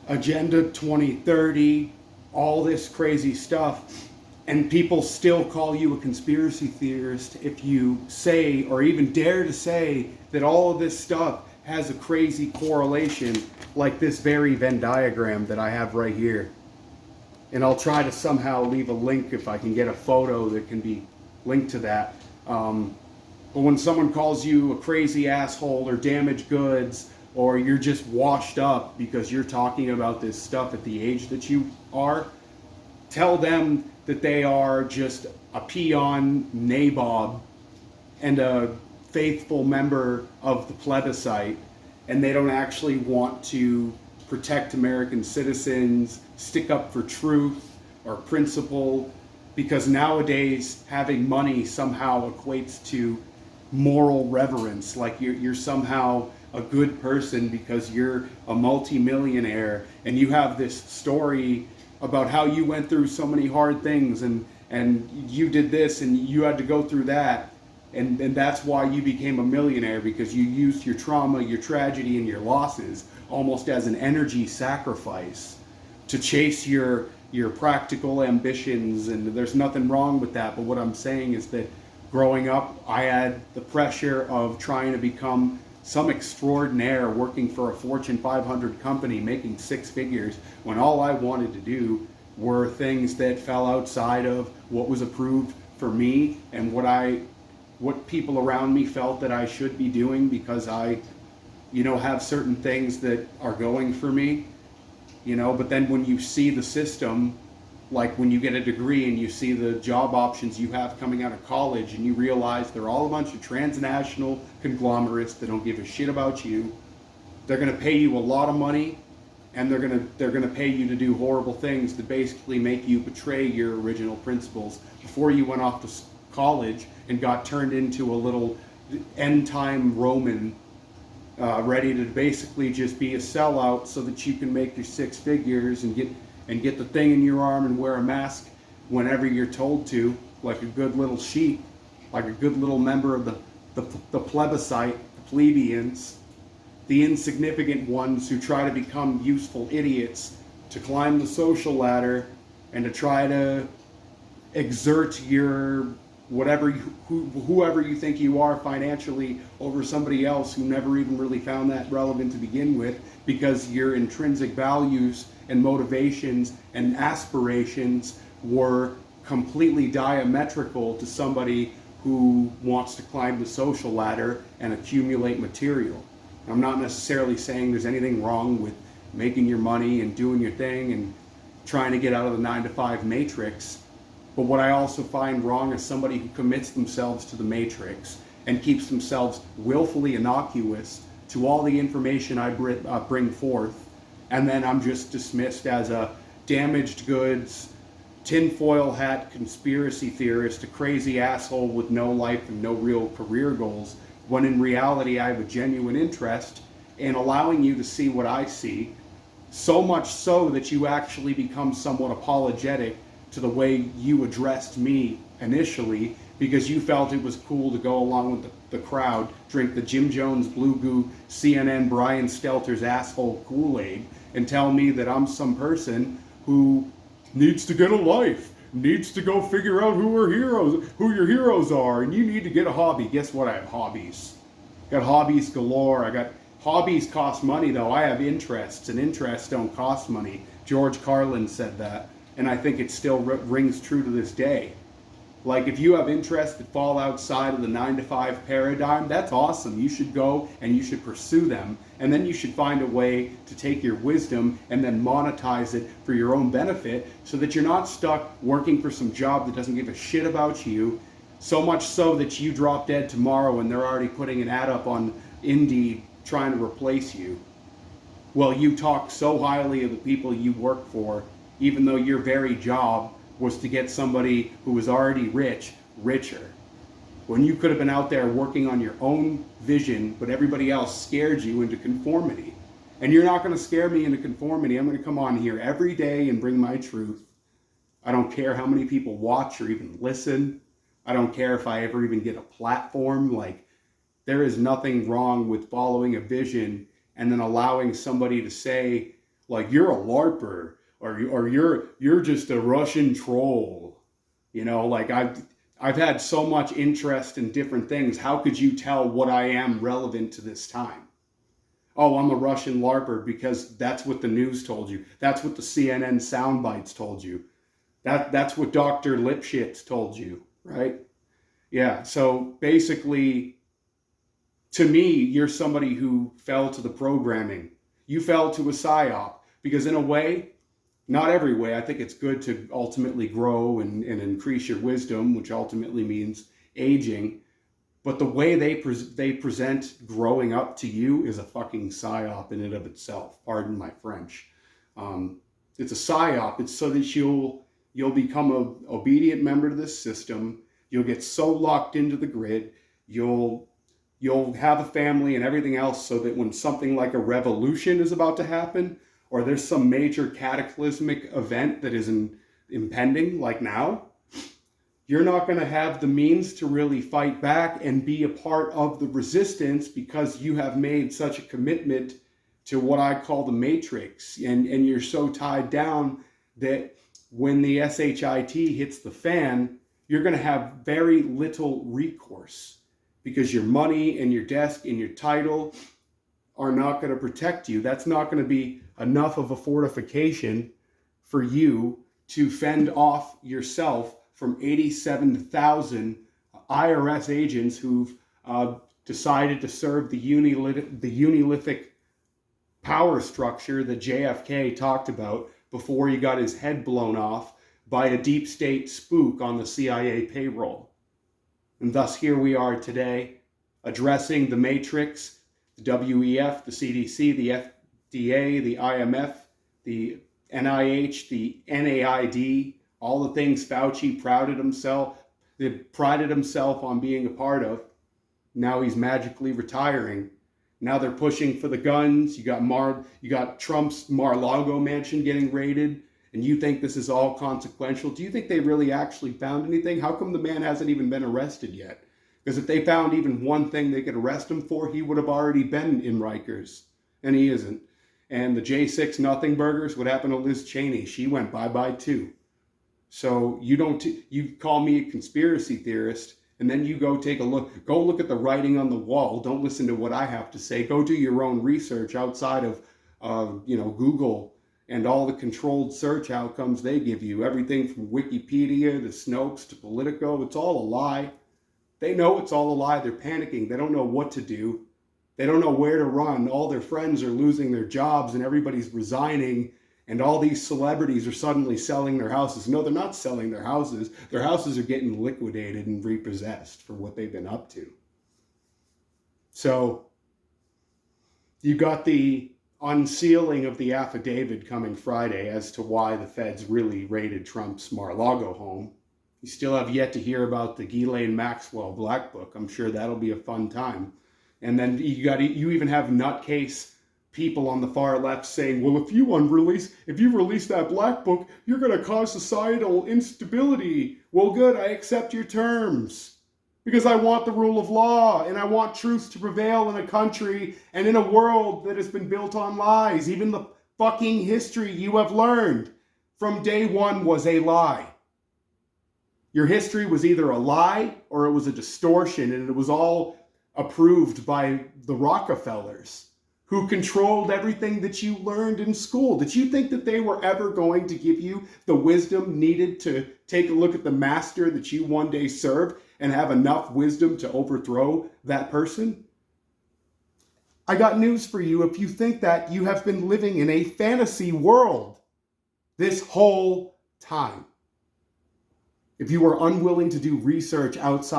Agenda 2030, all this crazy stuff, and people still call you a conspiracy theorist if you say, or even dare to say, that all of this stuff has a crazy correlation, like this very Venn diagram that I have right here. And I'll try to somehow leave a link if I can get a photo that can be linked to that. But when someone calls you a crazy asshole or damaged goods, or you're just washed up because you're talking about this stuff at the age that you are, tell them that they are just a peon nabob and a faithful member of the plebiscite, and they don't actually want to protect American citizens, stick up for truth or principle, because nowadays having money somehow equates to moral reverence, like you're somehow a good person because you're a multimillionaire and you have this story about how you went through so many hard things and you did this and you had to go through that, and that's why you became a millionaire, because you used your trauma, your tragedy, and your losses almost as an energy sacrifice to chase your practical ambitions. And there's nothing wrong with that, but what I'm saying is that growing up, I had the pressure of trying to become some extraordinaire working for a Fortune 500 company making six figures, when all I wanted to do were things that fell outside of what was approved for me and what people around me felt that I should be doing, because I have certain things that are going for me, but then when you see the system, like when you get a degree and you see the job options you have coming out of college, and you realize they're all a bunch of transnational conglomerates that don't give a shit about you. They're going to pay you a lot of money, and they're going to pay you to do horrible things that basically make you betray your original principles before you went off to college and got turned into a little end-time Roman, ready to basically just be a sellout so that you can make your six figures and get the thing in your arm and wear a mask whenever you're told to, like a good little sheep, like a good little member of the plebiscite, the plebeians, the insignificant ones who try to become useful idiots to climb the social ladder and to try to exert your whoever you think you are financially over somebody else who never even really found that relevant to begin with, because your intrinsic values and motivations and aspirations were completely diametrical to somebody who wants to climb the social ladder and accumulate material. I'm not necessarily saying there's anything wrong with making your money and doing your thing and trying to get out of the 9-to-5 matrix. But what I also find wrong is somebody who commits themselves to the matrix and keeps themselves willfully innocuous to all the information I bring forth, and then I'm just dismissed as a damaged goods, tinfoil hat conspiracy theorist, a crazy asshole with no life and no real career goals, when in reality I have a genuine interest in allowing you to see what I see, so much so that you actually become somewhat apologetic to the way you addressed me initially, because you felt it was cool to go along with the crowd, drink the Jim Jones Blue Goo CNN Brian Stelter's asshole Kool-Aid, and tell me that I'm some person who needs to get a life, needs to go figure out who your heroes are, and you need to get a hobby. Guess what? I have hobbies. Got hobbies galore. Hobbies cost money though. I have interests, and interests don't cost money. George Carlin said that, and I think it still rings true to this day. Like, if you have interests that fall outside of the 9-to-5 paradigm, that's awesome. You should go and you should pursue them. And then you should find a way to take your wisdom and then monetize it for your own benefit, so that you're not stuck working for some job that doesn't give a shit about you, so much so that you drop dead tomorrow and they're already putting an ad up on Indeed trying to replace you. Well, you talk so highly of the people you work for, even though your very job was to get somebody who was already rich richer, when you could have been out there working on your own vision, but everybody else scared you into conformity. And you're not going to scare me into conformity. I'm going to come on here every day and bring my truth. I don't care how many people watch or even listen. I don't care if I ever even get a platform. Like, there is nothing wrong with following a vision and then allowing somebody to say, Like, you're a LARPer, or you're just a Russian troll. You know, like, I've had so much interest in different things. How could you tell what I am relevant to this time? Oh, I'm a Russian LARPer because that's what the news told you. That's what the CNN sound bites told you. That's what Dr. Lipschitz told you, right? Yeah, so basically, to me, you're somebody who fell to the programming. You fell to a psyop because, in a way, not every way, I think it's good to ultimately grow and increase your wisdom, which ultimately means aging. But the way they present growing up to you is a fucking psyop in and of itself. Pardon my French. It's a psyop. It's so that you'll become an obedient member of this system. You'll get so locked into the grid. You'll have a family and everything else, so that when something like a revolution is about to happen, or there's some major cataclysmic event that is impending, like now, you're not going to have the means to really fight back and be a part of the resistance, because you have made such a commitment to what I call the matrix. And you're so tied down that when the SHIT hits the fan, you're going to have very little recourse, because your money and your desk and your title are not going to protect you. That's not going to be enough of a fortification for you to fend off yourself from 87,000 IRS agents who've decided to serve the unilithic power structure that JFK talked about before he got his head blown off by a deep state spook on the CIA payroll. And thus here we are today, addressing the matrix, the WEF, the CDC, the FDA, the IMF, the NIH, the NAID, all the things Fauci prided himself on being a part of. Now he's magically retiring. Now they're pushing for the guns. You got Trump's Mar-a-Lago mansion getting raided, and you think this is all consequential? Do you think they really actually found anything? How come the man hasn't even been arrested yet? Because if they found even one thing they could arrest him for, he would have already been in Rikers, and he isn't. And the J6 Nothing Burgers, what happened to Liz Cheney? She went bye-bye too. So you call me a conspiracy theorist, and then you go look at the writing on the wall. Don't listen to what I have to say. Go do your own research outside of Google and all the controlled search outcomes they give you. Everything from Wikipedia to Snopes to Politico, it's all a lie. They know it's all a lie. They're panicking. They don't know what to do. They don't know where to run. All their friends are losing their jobs and everybody's resigning. And all these celebrities are suddenly selling their houses. No, they're not selling their houses. Their houses are getting liquidated and repossessed for what they've been up to. So you got the unsealing of the affidavit coming Friday as to why the feds really raided Trump's Mar-a-Lago home. You still have yet to hear about the Ghislaine Maxwell Black Book. I'm sure that'll be a fun time. And then you even have nutcase people on the far left saying, well, if you release that Black Book, you're going to cause societal instability. Well, good, I accept your terms. Because I want the rule of law, and I want truth to prevail in a country and in a world that has been built on lies. Even the fucking history you have learned from day one was a lie. Your history was either a lie or it was a distortion, and it was all approved by the Rockefellers, who controlled everything that you learned in school. Did you think that they were ever going to give you the wisdom needed to take a look at the master that you one day served and have enough wisdom to overthrow that person? I got news for you. If you think that, you have been living in a fantasy world this whole time. If you are unwilling to do research outside